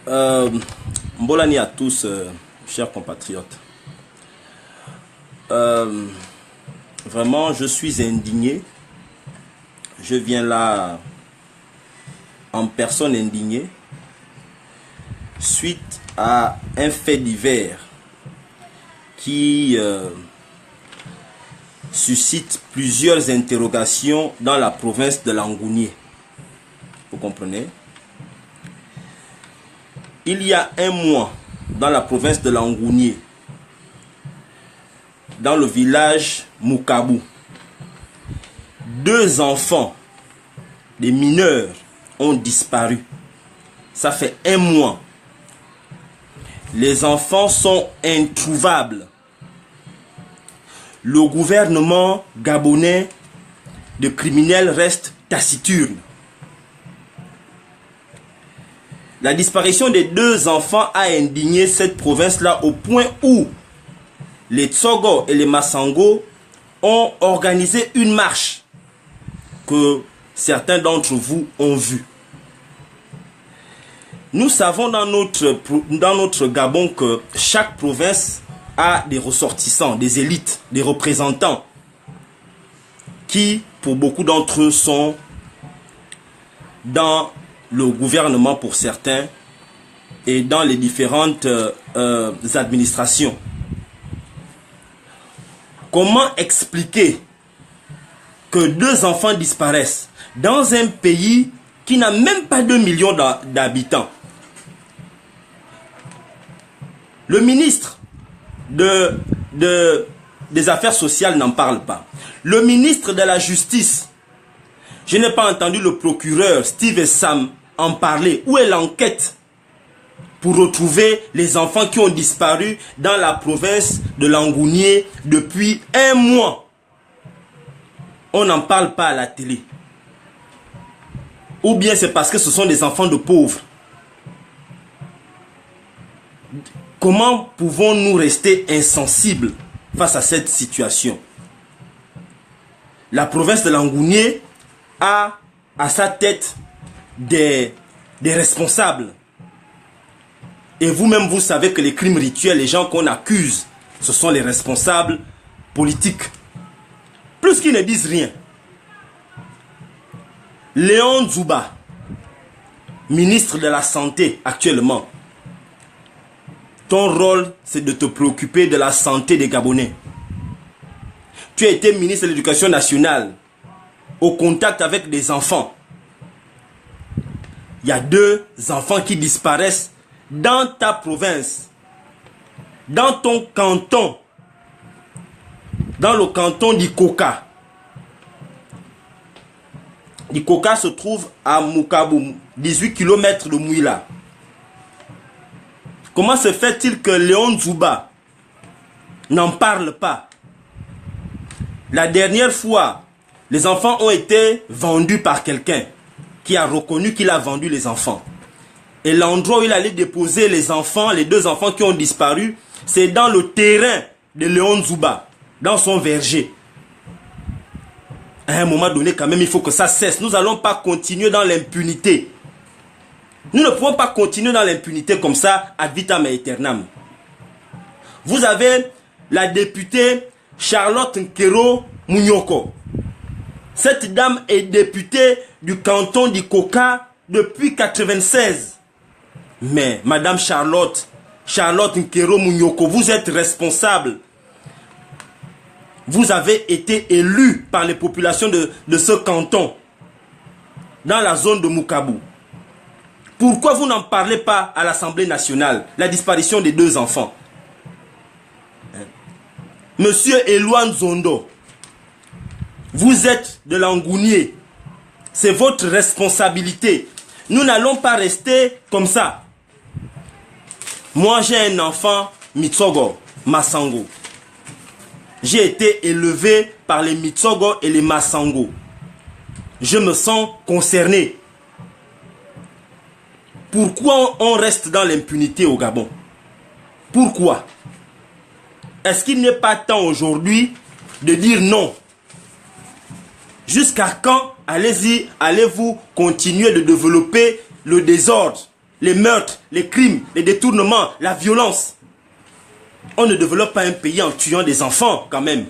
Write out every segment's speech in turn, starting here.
Mbolani à tous, chers compatriotes. Vraiment, je suis indigné. Je viens là en personne indignée suite à un fait divers qui suscite plusieurs interrogations dans la province de Langounié. Vous comprenez? Il y a un mois, dans la province de Langounié, dans le village Moukabou, 2 enfants, des mineurs, ont disparu. Ça fait un mois. Les enfants sont introuvables. Le gouvernement gabonais de criminels reste taciturne. La disparition des 2 enfants a indigné cette province-là au point où les Tsogo et les Massango ont organisé une marche que certains d'entre vous ont vue. Nous savons dans notre Gabon que chaque province a des ressortissants, des élites, des représentants qui, pour beaucoup d'entre eux, sont dans le gouvernement pour certains et dans les différentes administrations. Comment expliquer que 2 enfants disparaissent dans un pays qui n'a même pas 2 millions d'habitants? Le ministre des Affaires sociales n'en parle pas. Le ministre de la Justice, je n'ai pas entendu le procureur Steve Sam en parler. Où est l'enquête pour retrouver les enfants qui ont disparu dans la province de Langounié depuis un mois? On n'en parle pas à la télé. Ou bien c'est parce que ce sont des enfants de pauvres. Comment pouvons-nous rester insensibles face à cette situation? La province de Langounié a à sa tête des responsables. Et vous-même, vous savez que les crimes rituels, les gens qu'on accuse, ce sont les responsables politiques. Plus qu'ils ne disent rien. Léon Zouba, ministre de la Santé actuellement, ton rôle, c'est de te préoccuper de la santé des Gabonais. Tu as été ministre de l'Éducation nationale, au contact avec des enfants. Il y a 2 enfants qui disparaissent dans ta province, dans ton canton, dans le canton d'Ikoka. Ikoka se trouve à Moukabou, 18 km de Mouila. Comment se fait-il que Léon Zouba n'en parle pas? La dernière fois, les enfants ont été vendus par quelqu'un qui a reconnu qu'il a vendu les enfants. Et l'endroit où il allait déposer les enfants, les 2 enfants qui ont disparu, c'est dans le terrain de Léon Zouba, dans son verger. À un moment donné, quand même, il faut que ça cesse. Nous n'allons pas continuer dans l'impunité. Nous ne pouvons pas continuer dans l'impunité comme ça, ad vitam aeternam. Vous avez la députée Charlotte Nkero Munyoko. Cette dame est députée du canton d'Ikoka depuis 1996. Mais Madame Charlotte Nkero Munyoko, vous êtes responsable. Vous avez été élue par les populations de ce canton, dans la zone de Moukabou. Pourquoi vous n'en parlez pas à l'Assemblée nationale, la disparition des 2 enfants? Monsieur Elouane Zondo, vous êtes de Langounié. C'est votre responsabilité. Nous n'allons pas rester comme ça. Moi, j'ai un enfant, Mitsogo, Massango. J'ai été élevé par les Mitsogo et les Massango. Je me sens concerné. Pourquoi on reste dans l'impunité au Gabon? Pourquoi? Est-ce qu'il n'est pas temps aujourd'hui de dire non? Jusqu'à quand allez-vous continuer de développer le désordre les meurtres, les crimes, les détournements, la violence. On ne développe pas un pays en tuant des enfants quand même.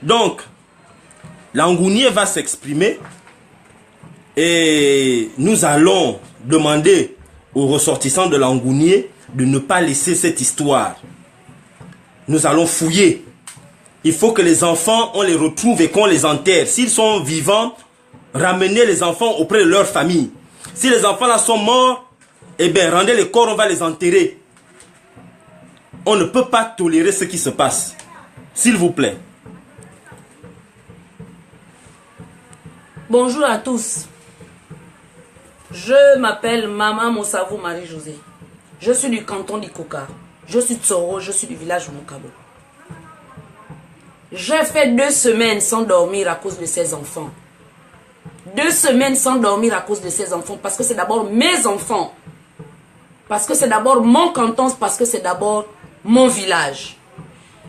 Donc, Langounier va s'exprimer et nous allons demander aux ressortissants de Langounier de ne pas laisser cette histoire. Nous allons fouiller. Il faut que les enfants, on les retrouve et qu'on les enterre. S'ils sont vivants, ramenez les enfants auprès de leur famille. Si les enfants là sont morts, eh bien, rendez les corps, on va les enterrer. On ne peut pas tolérer ce qui se passe. S'il vous plaît. Bonjour à tous. Je m'appelle Maman Moussavou Marie-Josée. Je suis du canton d'Ikoka. Je suis Tsoro, je suis du village Mokabo. J'ai fait 2 semaines sans dormir à cause de ces enfants. 2 semaines sans dormir à cause de ces enfants parce que c'est d'abord mes enfants. Parce que c'est d'abord mon canton, parce que c'est d'abord mon village.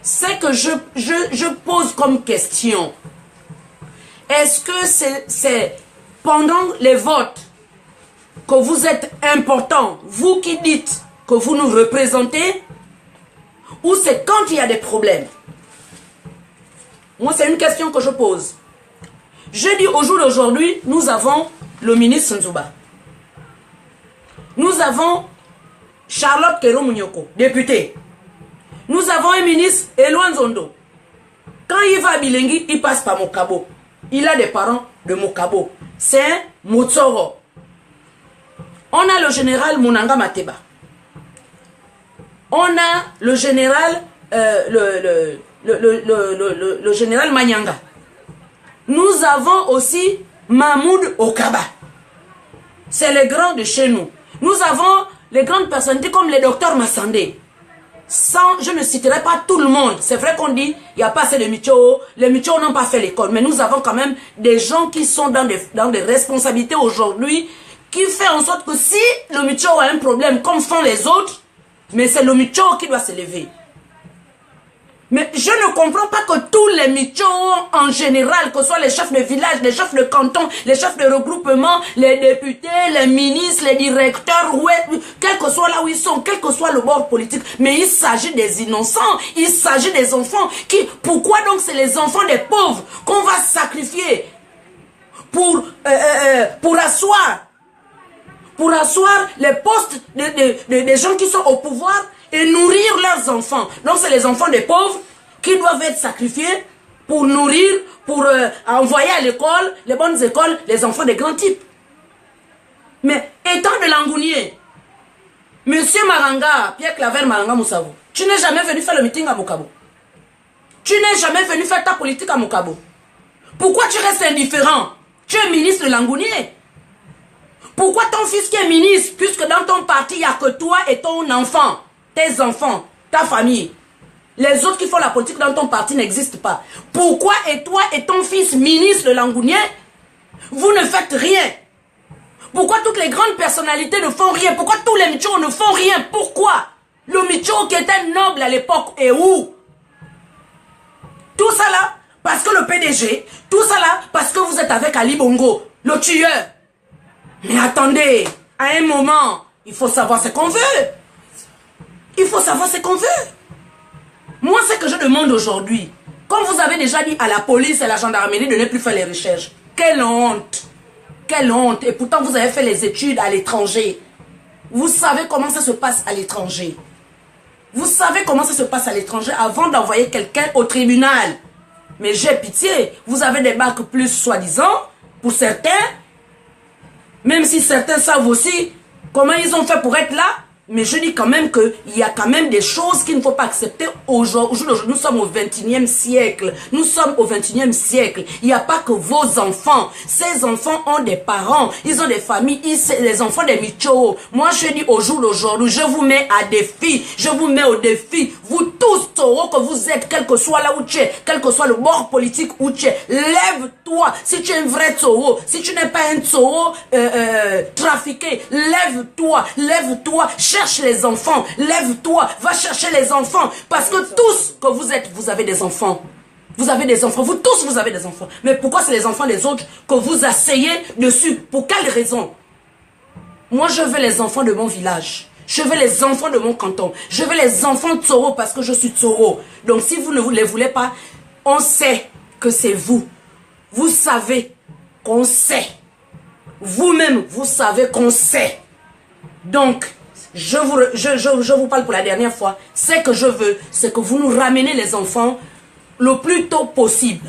C'est que je pose comme question. Est-ce que c'est pendant les votes que vous êtes important, vous qui dites que vous nous représentez, ou c'est quand il y a des problèmes? Moi, c'est une question que je pose. Je dis au jour d'aujourd'hui, nous avons le ministre Nzouba. Nous avons Charlotte Kero Munyoko, députée. Nous avons un ministre, Eloan Zondo. Quand il va à Bilengi, il passe par Mokabo. Il a des parents de Mokabo. C'est un Motsoro. On a le général Munanga Mateba. On a le général, le général Manyanga. Nous avons aussi Mahmoud Okaba. C'est les grands de chez nous. Nous avons les grandes personnalités comme le docteur Massandé. Je ne citerai pas tout le monde. C'est vrai qu'on dit il n'y a pas assez de Micho. Les Micho n'ont pas fait l'école. Mais nous avons quand même des gens qui sont dans des responsabilités aujourd'hui qui fait en sorte que si le Micho a un problème comme font les autres, mais c'est le Micho qui doit se lever. Mais je ne comprends pas que tous les Micho en général, que ce soit les chefs de village, les chefs de canton, les chefs de regroupement, les députés, les ministres, les directeurs, quel que soit là où ils sont, quel que soit le bord politique, mais il s'agit des innocents, il s'agit des enfants pourquoi donc c'est les enfants des pauvres qu'on va sacrifier pour asseoir les postes des gens qui sont au pouvoir et nourrir leurs enfants. Donc c'est les enfants des pauvres qui doivent être sacrifiés pour nourrir, pour envoyer à l'école, les bonnes écoles, les enfants des grands types. Mais étant de Langounier, Monsieur Maranga, Pierre Claver Maranga Moussavou, tu n'es jamais venu faire le meeting à Mokabo. Tu n'es jamais venu faire ta politique à Mokabo. Pourquoi tu restes indifférent? Tu es ministre de Langounier. Pourquoi ton fils qui est ministre, puisque dans ton parti, il n'y a que toi et ton enfant, tes enfants, ta famille. Les autres qui font la politique dans ton parti n'existent pas. Pourquoi et toi et ton fils ministre de Langounier, vous ne faites rien? Pourquoi toutes les grandes personnalités ne font rien? Pourquoi tous les Micho ne font rien? Pourquoi? Le Micho qui était noble à l'époque est où? Tout ça là, parce que le PDG, tout ça là, parce que vous êtes avec Ali Bongo, le tueur. Mais attendez, à un moment, il faut savoir ce qu'on veut. Il faut savoir ce qu'on veut. Moi, ce que je demande aujourd'hui, comme vous avez déjà dit à la police et à la gendarmerie de ne plus faire les recherches, quelle honte! Quelle honte! Et pourtant, vous avez fait les études à l'étranger. Vous savez comment ça se passe à l'étranger. Vous savez comment ça se passe à l'étranger avant d'envoyer quelqu'un au tribunal. Mais j'ai pitié, vous avez des bacs plus soi-disant, pour certains, même si certains savent aussi comment ils ont fait pour être là. Mais je dis quand même qu'il y a quand même des choses qu'il ne faut pas accepter aujourd'hui. Nous sommes au 21e siècle. Nous sommes au 21e siècle. Il n'y a pas que vos enfants. Ces enfants ont des parents. Ils ont des familles. Les enfants des Micho. Moi, je dis au jour d'aujourd'hui, je vous mets à défi. Je vous mets au défi. Vous tous, Toro, que vous êtes, quel que soit là où tu es, quel que soit le bord politique où tu es, lève-toi. Si tu es un vrai Toro, si tu n'es pas un Toro trafiqué, lève-toi. Lève-toi. Cherche les enfants, lève-toi, va chercher les enfants, parce que tous que vous êtes, vous avez des enfants. Vous avez des enfants, vous tous vous avez des enfants. Mais pourquoi c'est les enfants des autres que vous asseyez dessus? Pour quelle raison? Moi, je veux les enfants de mon village. Je veux les enfants de mon canton. Je veux les enfants de Tsoro parce que je suis Tsoro. Donc, si vous ne les voulez pas, on sait que c'est vous. Vous savez qu'on sait. Vous-même, vous savez qu'on sait. Donc, je vous parle pour la dernière fois. Ce que je veux, c'est que vous nous ramenez les enfants le plus tôt possible.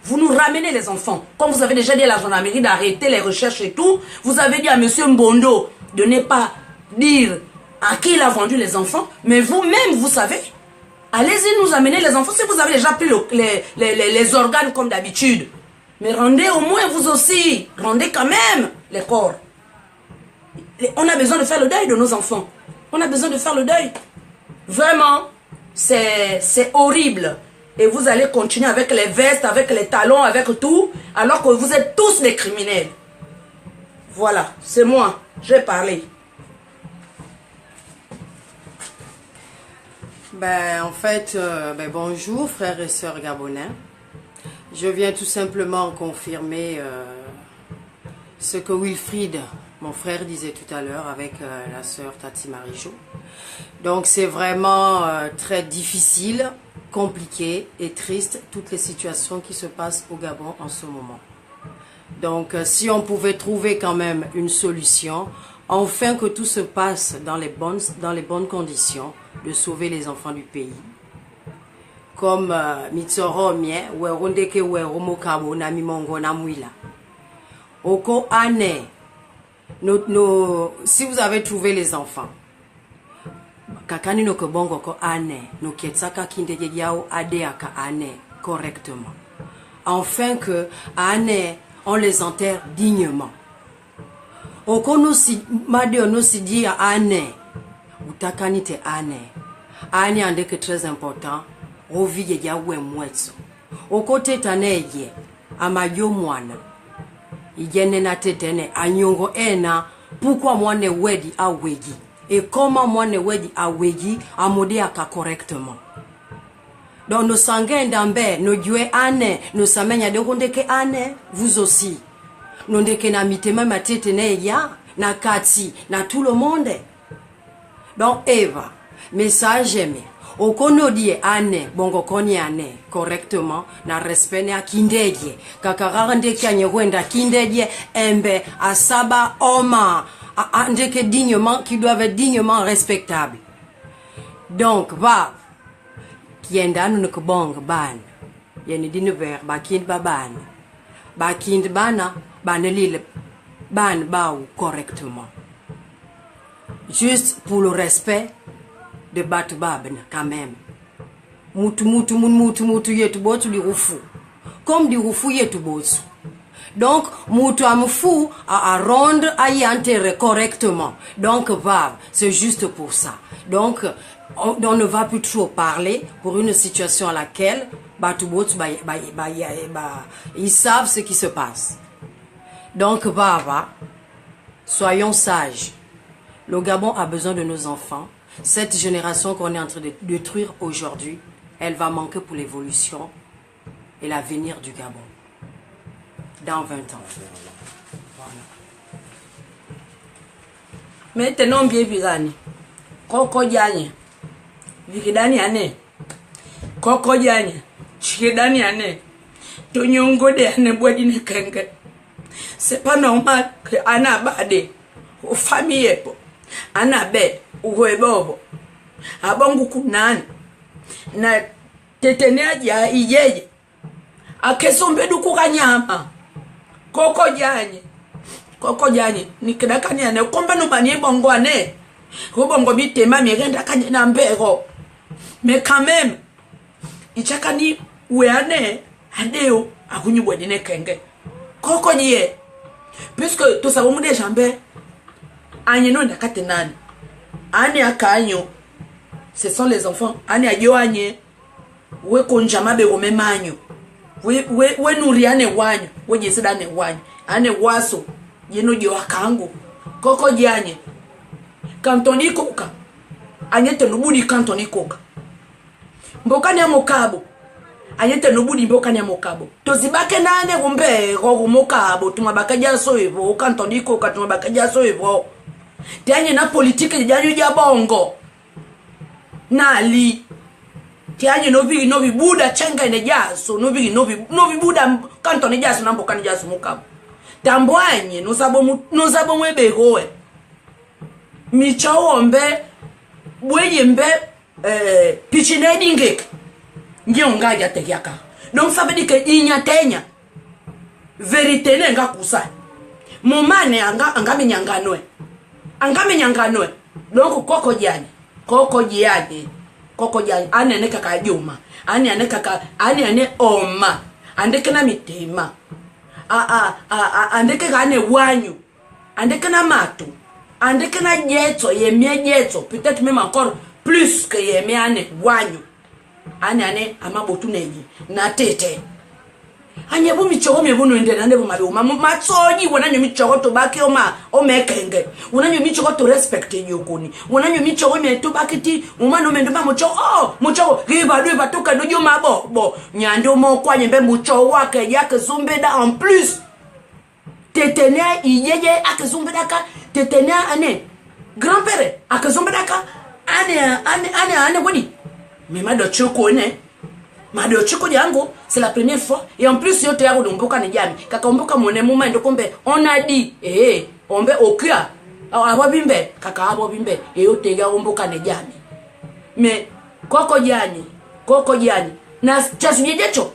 Vous nous ramenez les enfants. Comme vous avez déjà dit à la gendarmerie d'arrêter les recherches et tout, vous avez dit à M. Mbondo de ne pas dire à qui il a vendu les enfants, mais vous-même, vous savez. Allez-y nous amener les enfants si vous avez déjà pris les organes comme d'habitude. Mais rendez au moins vous aussi. Rendez quand même les corps. On a besoin de faire le deuil de nos enfants. On a besoin de faire le deuil. Vraiment, c'est horrible. Et vous allez continuer avec les vestes, avec les talons, avec tout, alors que vous êtes tous des criminels. Voilà, c'est moi. J'ai parlé. En fait, bonjour frères et sœurs gabonais. Je viens tout simplement confirmer ce que Wilfried, mon frère, disait tout à l'heure avec la sœur Tati Marijo. Donc c'est vraiment très difficile, compliqué et triste toutes les situations qui se passent au Gabon en ce moment. Donc si on pouvait trouver quand même une solution, enfin que tout se passe dans les bonnes conditions, de sauver les enfants du pays. Comme Mitsoro mien, Werondeke Weromokabo Namimongo Namwila. Oko ane, si vous avez trouvé les enfants, kakani no kebongo ko ane, no kietsaka kindeje yao adeaka ane correctement. Afin que ane, on les enterre dignement. Oko no si madeo no si dit ane, utakani te ane. Ane ande que très important. Oviye ya we mwetso. Okote taneje amayo mwana. Igene na tetene anyongo ena pourquoi mwane wedi awegi. Et comment mwane wedi awegi amode aka correctement. Donc nos sanguins d'ambe, nos dieux ane, nos samenya de kondeke ane, vous aussi. Nos ndeke na mitema matetene ya, na kati, na tout le monde. Donc Eva, message aimé. Okono die ane, bongo koni ane, correctement, na respect ne akindeje. Kakarande kanye wenda kindeje, embe, asaba, oma, andeke dignement, qui doivent être dignement respectables. Donc, va, kienda nou nuk bong ban, yeni dine ver, ba kind ba ban, ba kind bana, ban lile, ban ba ou correctement. Juste pour le respect, de Batubabne quand même. Mutu yetu botu di rufu. Comme di rufu yetu botu. Donc, mutu amfou à rendre à y enterrer correctement. Donc, va, c'est juste pour ça. Donc, on ne va plus trop parler pour une situation à laquelle Batubotu, ils savent ce qui se passe. Donc, va, soyons sages. Le Gabon a besoin de nos enfants. Cette génération qu'on est en train de détruire aujourd'hui, elle va manquer pour l'évolution et l'avenir du Gabon. Dans 20 ans. Voilà. Maintenant, bien virani. Koko dianye. Vikidani ane. Koko dianye. Chikidani ane. Tonyongo de ane boadine kenge. C'est pas normal que Anna bade. Aux familles. Anna bed. Uwebobo abongu kunani na teteneaji ya iyeye akesombedu kukanyama koko janye nikidakanya ne komba no bani bongo ane ubongo bitema mirenda kanye na mbero mais quand même ichakani weane adeo akunyibwe dine kenge koko niye puisque to sabomu de jambe anye no ndakate nani Ane akanyo, ce sont les enfants. Ane ayoanye, we konjama be omemanyo, we nuriane wanyo, we jesedane wanyo. Ane waso, yeno yo akango, koko dianye. Kantoni koka, anye tenubudi kantoni koka. Mbokani ya mokabo, Ayete no budi boka nya mokabo. Tozibake nane kumbe ko mokabo tumabaka jaso evo kantondiko katumabaka jaso evo. Tianye na politique janyu ja bongo. Nali tianye no bibuda chenga ine jaso no bibuda kantoni jaso na mboka ni jaso mokabo. Tambwanye no sabo mwebegowe. Michawombe bweyembe pichine dinge. Nyonga ya tekiaka. Donc ça veut dire que inya tenya. Vérité nenga kusa. Momane anga menyanganwe. Anga menyanganwe. Donc koko jani. Koko jani ane kaka juma. Ane kaka ane oma. Andeke na mitema. Andeke ane wanyu. Andeke na matu. Andeke na jetso, yemie jetso. Peut-être même encore plus que yemie ane wanyu. Ane amabotu neji na tete anye bu michogo mebuno ende nande bu mabe matsoji wonanyo michogo to baki o mekenge wonanyo michogo to respect yokoni wonanyo michogo me to bakiti umano mendo ba muchogo riba do batuka dojo mabo nyando mo kwanye mbe muchogo wake yake zumbeda en plus tetenia iyeye akazumbeda ka tetenia ane grand-père akazumbeda ka ane woni mais madochoko yango c'est la première fois et en plus yote yako ndumbuka ni jami kaka umbuka mone muma ndo kombe on a dit ombe okia abo bimbe kaka abo bimbe yote ya umbuka ni jami mais koko jani na chasuje jecho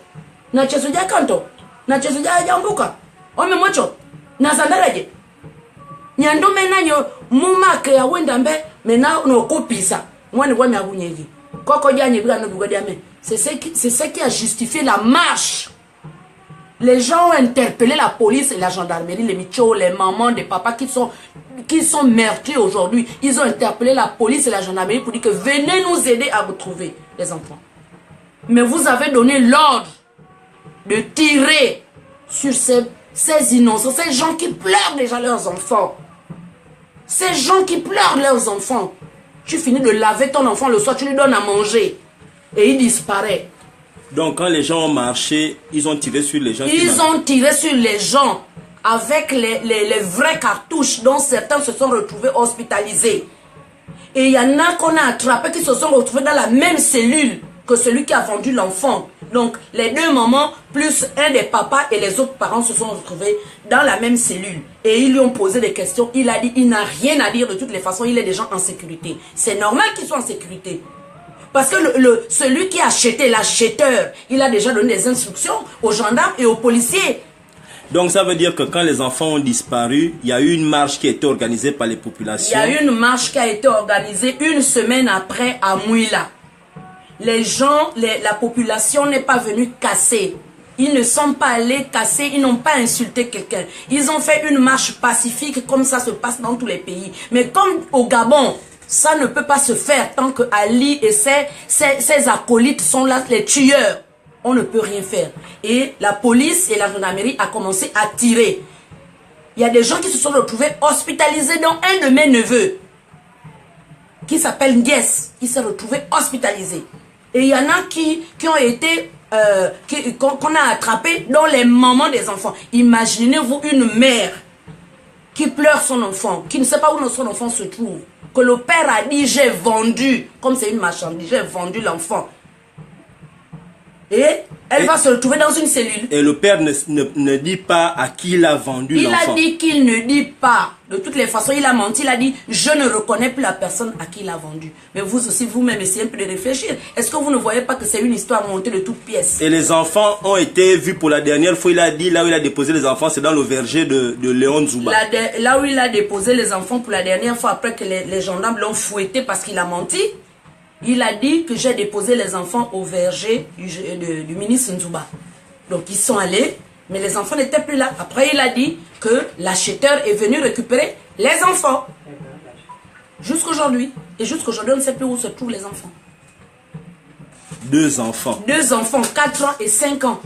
na chasuja kanto na chasuja jambuka ome mocho na sandaraje nyandume nanyo muma ke ya wenda mbe mena no kopisa mwana kwa nyabunyegi. C'est ce qui a justifié la marche. Les gens ont interpellé la police et la gendarmerie, les michos, les mamans, les papas qui sont meurtris aujourd'hui. Ils ont interpellé la police et la gendarmerie pour dire que venez nous aider à vous trouver les enfants. Mais vous avez donné l'ordre de tirer sur ces innocents, ces gens qui pleurent déjà leurs enfants. Ces gens qui pleurent leurs enfants. Tu finis de laver ton enfant le soir, tu lui donnes à manger. Et il disparaît. Donc quand les gens ont marché, ils ont tiré sur les gens. Ils ont tiré sur les gens avec les vrais cartouches dont certains se sont retrouvés hospitalisés. Et il y en a qu'on a attrapés qui se sont retrouvés dans la même cellule que celui qui a vendu l'enfant. Donc les deux mamans plus un des papas et les autres parents se sont retrouvés dans la même cellule. Et ils lui ont posé des questions. Il a dit, il n'a rien à dire de toutes les façons. Il est déjà en sécurité. C'est normal qu'il soit en sécurité. Parce que celui qui a acheté, l'acheteur, il a déjà donné des instructions aux gendarmes et aux policiers. Donc ça veut dire que quand les enfants ont disparu, il y a eu une marche qui a été organisée par les populations. Il y a eu une marche qui a été organisée une semaine après à Mouila. Les gens, la population n'est pas venue casser. Ils ne sont pas allés casser, ils n'ont pas insulté quelqu'un. Ils ont fait une marche pacifique comme ça se passe dans tous les pays. Mais comme au Gabon, ça ne peut pas se faire tant que Ali et ses acolytes sont là, les tueurs. On ne peut rien faire. Et la police et la gendarmerie a commencé à tirer. Il y a des gens qui se sont retrouvés hospitalisés, dont un de mes neveux, qui s'appelle Nguès, qui s'est retrouvé hospitalisé. Et il y en a qui ont été, qu'on a attrapé dans les mamans des enfants. Imaginez-vous une mère qui pleure son enfant, qui ne sait pas où son enfant se trouve. Que le père a dit, j'ai vendu, comme c'est une marchandise, j'ai vendu l'enfant. Et elle va se retrouver dans une cellule. Et le père ne dit pas à qui il a vendu l'enfant. Il a dit qu'il ne dit pas. De toutes les façons, il a menti. Il a dit, je ne reconnais plus la personne à qui il a vendu. Mais vous aussi, vous-même, essayez un peu de réfléchir. Est-ce que vous ne voyez pas que c'est une histoire montée de toutes pièces? Et les enfants ont été vus pour la dernière fois. Il a dit, là où il a déposé les enfants, c'est dans le verger de Léon Zouba. Là où il a déposé les enfants pour la dernière fois, après que les gendarmes l'ont fouetté parce qu'il a menti. Il a dit que j'ai déposé les enfants au verger du ministre Nzouba. Donc ils sont allés, mais les enfants n'étaient plus là. Après il a dit que l'acheteur est venu récupérer les enfants. Jusqu'aujourd'hui. Et jusqu'aujourd'hui on ne sait plus où se trouvent les enfants. 2 enfants. 2 enfants, 4 ans et 5 ans.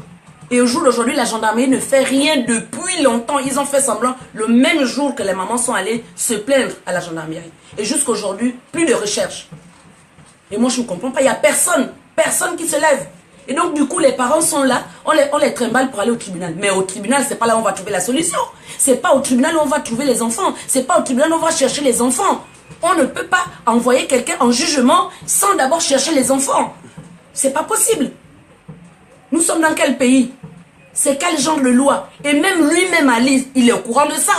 Et au jour d'aujourd'hui, la gendarmerie ne fait rien depuis longtemps. Ils ont fait semblant le même jour que les mamans sont allées se plaindre à la gendarmerie. Et jusqu'aujourd'hui, plus de recherche. Et moi, je ne comprends pas. Il n'y a personne qui se lève. Et donc, du coup, les parents sont là, on les trimballe pour aller au tribunal. Mais au tribunal, c'est pas là où on va trouver la solution. C'est pas au tribunal où on va trouver les enfants. C'est pas au tribunal où on va chercher les enfants. On ne peut pas envoyer quelqu'un en jugement sans d'abord chercher les enfants. C'est pas possible. Nous sommes dans quel pays? C'est quel genre de loi? Et même lui-même, Ali, il est au courant de ça.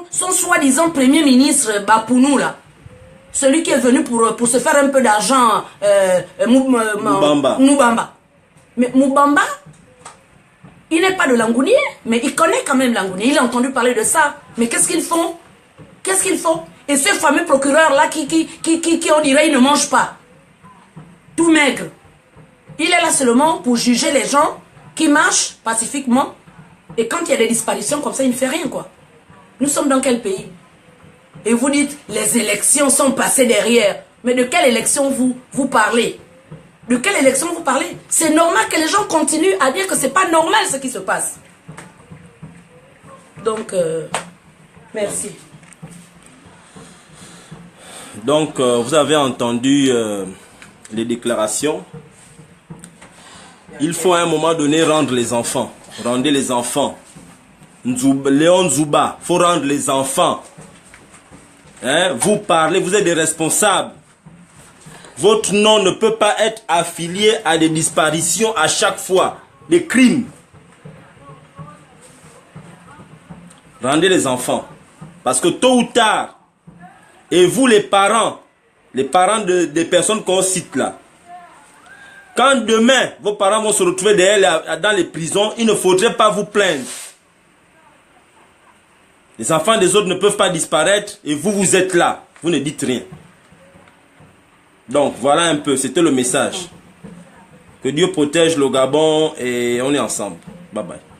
Son soi-disant premier ministre, Bapounou, là, celui qui est venu pour se faire un peu d'argent, Moubamba. Mais Moubamba, il n'est pas de Langounier, mais il connaît quand même Langounier. Il a entendu parler de ça. Mais qu'est-ce qu'ils font? Qu'est-ce qu'ils font? Et ce fameux procureur-là qui, on dirait, il ne mange pas. Tout maigre. Il est là seulement pour juger les gens qui marchent pacifiquement. Et quand il y a des disparitions comme ça, il ne fait rien, quoi. Nous sommes dans quel pays? Et vous dites, les élections sont passées derrière. Mais de quelle élection vous parlez? De quelle élection vous parlez? C'est normal que les gens continuent à dire que c'est pas normal ce qui se passe. Donc, merci. Donc, vous avez entendu les déclarations. Il faut à un moment donné rendre les enfants. Rendez les enfants. Léon Zouba, il faut rendre les enfants. Hein? Vous parlez, vous êtes des responsables. Votre nom ne peut pas être affilié à des disparitions à chaque fois, des crimes. Rendez les enfants. Parce que tôt ou tard, et vous les parents des personnes qu'on cite là, quand demain vos parents vont se retrouver derrière dans les prisons, il ne faudrait pas vous plaindre. Les enfants des autres ne peuvent pas disparaître et vous êtes là. Vous ne dites rien. Donc voilà un peu, c'était le message. Que Dieu protège le Gabon et on est ensemble. Bye bye.